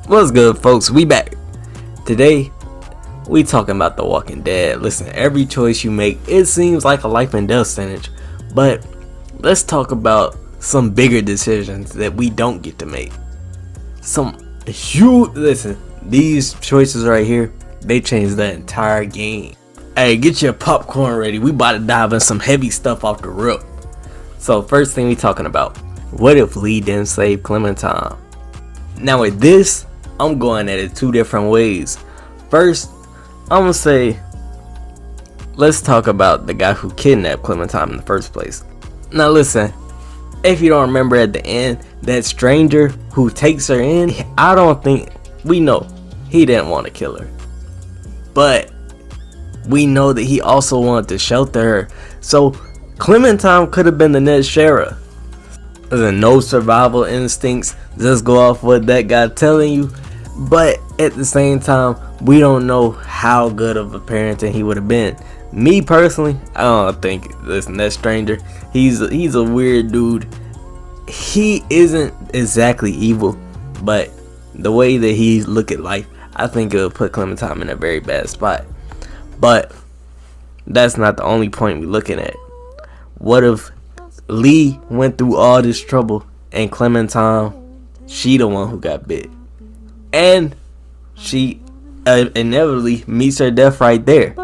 What's good, folks? We back. Today, we talking about The Walking Dead. Listen, every choice you make, it seems like a life and death sentence. But let's talk about some bigger decisions that we don't get to make. Listen, these choices right here, they change the entire game. Hey, get your popcorn ready. We about to dive in some heavy stuff off the rip. So first thing we talking about, what if Lee didn't save Clementine? Now with this, I'm going at it two different ways. First, I'm gonna say, let's talk about the guy who kidnapped Clementine in the first place. Now listen, if you don't remember at the end, that stranger who takes her in, I don't think, we know he didn't want to kill her. But we know that he also wanted to shelter her. So Clementine could have been the next sheriff. There's no survival instincts, just go off what that guy telling you. But at the same time, we don't know how good of a parenting he would have been. Me personally, I don't think, listen, that stranger, he's a weird dude. He isn't exactly evil, but the way that he look at life, I think it would put Clementine in a very bad spot. But that's not the only point we're looking at. What if Lee went through all this trouble and Clementine, she the one who got bit, and she inevitably meets her death right there?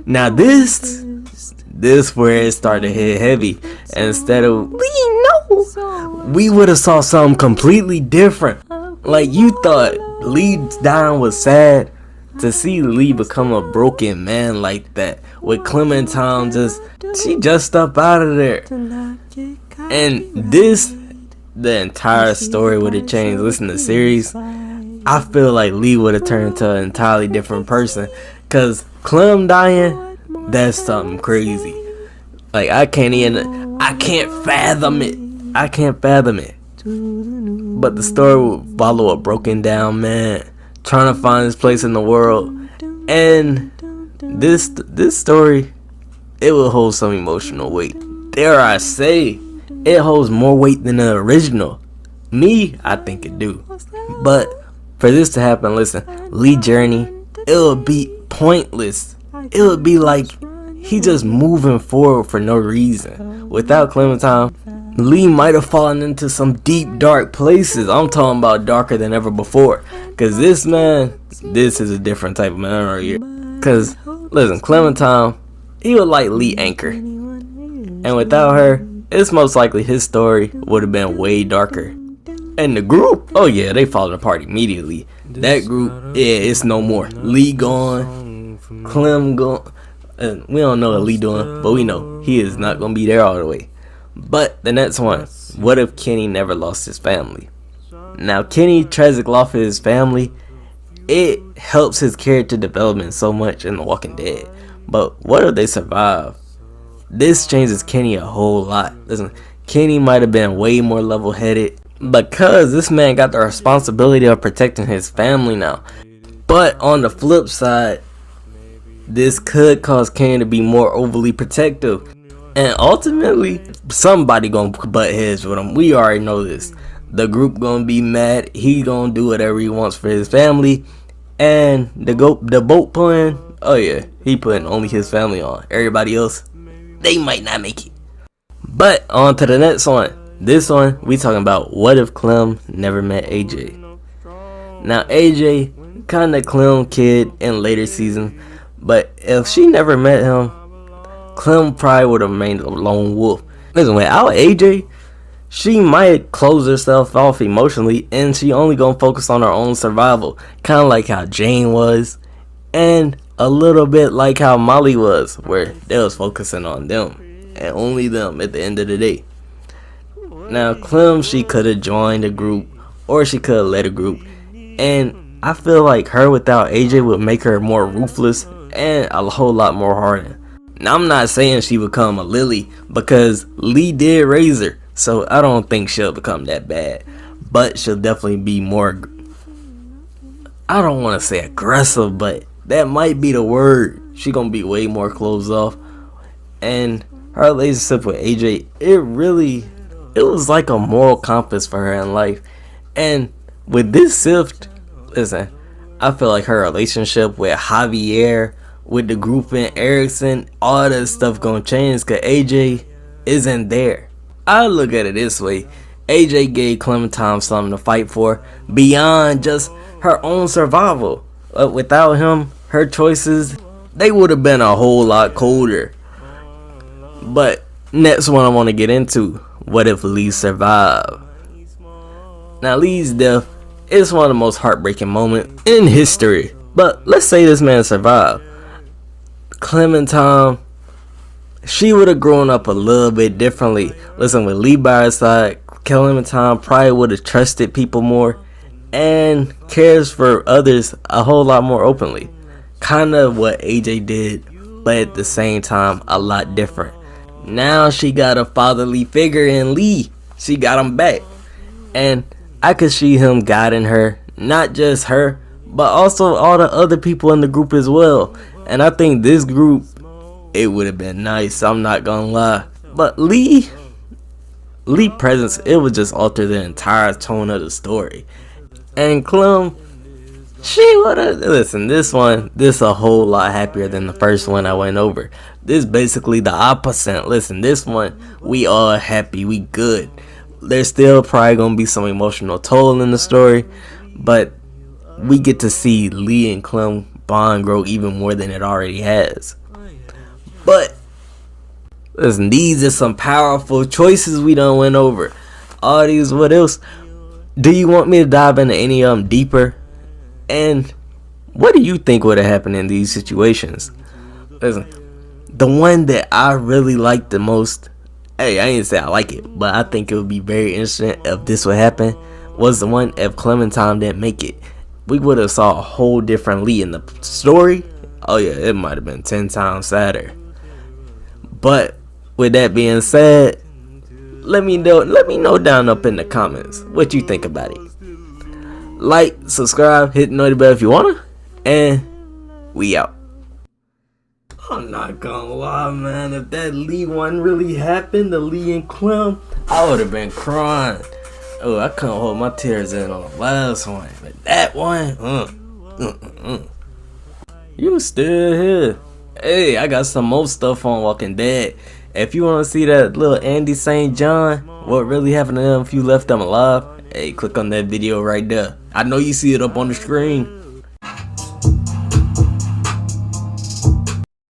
Now this where it started to hit heavy. Instead of Lee, no, we would have saw something completely different. Like, you thought Lee dying was sad, to see Lee become a broken man like that, with Clementine she just up out of there. And the entire story would have changed. Listen to the series, I feel like Lee would have turned into an entirely different person. Cause Clem dying, that's something crazy. Like, I can't fathom it. But the story will follow a broken down man trying to find his place in the world. And this story, it will hold some emotional weight. Dare I say, it holds more weight than the original. Me, I think it do. But for this to happen, listen, Lee journey, it would be pointless. It would be like he just moving forward for no reason. Without Clementine, Lee might have fallen into some deep dark places. I'm talking about darker than ever before. Cause this is a different type of man right here. Cause listen, Clementine, he would like Lee anchor, and without her, it's most likely his story would have been way darker. And the group, oh yeah, they falling apart immediately. That group, yeah, it's no more. Lee gone, Clem gone, and we don't know what Lee doing, but we know he is not gonna be there all the way. But the next one, what if Kenny never lost his family? Now Kenny tragic loss of his family, it helps his character development so much in The Walking Dead. But what if they survive? This changes Kenny a whole lot. Listen, Kenny might have been way more level-headed because this man got the responsibility of protecting his family now. But on the flip side, this could cause Kenny to be more overly protective. And ultimately, somebody gonna butt heads with him. We already know this. The group gonna be mad. He gonna do whatever he wants for his family. And the boat pulling, oh yeah, he putting only his family on. Everybody else, they might not make it. But on to the next one. This one, we talking about what if Clem never met AJ. Now AJ, kinda Clem kid in later season. But if she never met him, Clem probably would have remained a lone wolf. Listen, without AJ, she might close herself off emotionally, and she only gonna focus on her own survival. Kind of like how Jane was, and a little bit like how Molly was, where they was focusing on them, and only them at the end of the day. Now Clem, she could have joined a group, or she could have led a group, and I feel like her without AJ would make her more ruthless, and a whole lot more hardened. Now I'm not saying she become a Lily, because Lee did raise her, so I don't think she'll become that bad. But she'll definitely be more, I don't want to say aggressive, but that might be the word. She gonna be way more closed off. And her relationship with AJ, it was like a moral compass for her in life. And with this shift, Listen, I feel like her relationship with Javier, with the group in Erickson, all that stuff gonna change because AJ isn't there. I look at it this way. AJ gave Clementine something to fight for beyond just her own survival. But without him, her choices, they would have been a whole lot colder. But next one I want to get into, what if Lee survived? Now Lee's death is one of the most heartbreaking moments in history. But let's say this man survived. Clementine, she would have grown up a little bit differently. Listen, with Lee by her side, Clementine probably would have trusted people more and cares for others a whole lot more openly. Kind of what AJ did, but at the same time, a lot different. Now she got a fatherly figure in Lee. She got him back. And I could see him guiding her, not just her, but also all the other people in the group as well. And I think this group, it would have been nice, I'm not gonna lie. But Lee presence, it would just alter the entire tone of the story. And Clem, she would have, listen, this a whole lot happier than the first one I went over. This basically the opposite. Listen, this one, we all happy, we good. There's still probably gonna be some emotional toll in the story, but we get to see Lee and Clem bond grow even more than it already has. But listen, these are some powerful choices we done went over. All these, what else? Do you want me to dive into any of them deeper? And what do you think would have happened in these situations? Listen, the one that I really liked the most, hey, I ain't say I like it, but I think it would be very interesting if this would happen, was the one if Clementine didn't make it. We would have saw a whole different Lee in the story. Oh yeah, it might have been 10 times sadder. But with that being said, let me know down up in the comments what you think about it. Like, subscribe, hit the notification bell if you wanna, and we out. I'm not gonna lie, man, if that Lee one really happened, the Lee and Clem, I would have been crying. Oh, I couldn't hold my tears in on the last one, but that one, you still here. Hey, I got some more stuff on Walking Dead. If you want to see that little Andy St. John, what really happened to them if you left them alive, hey, click on that video right there. I know you see it up on the screen.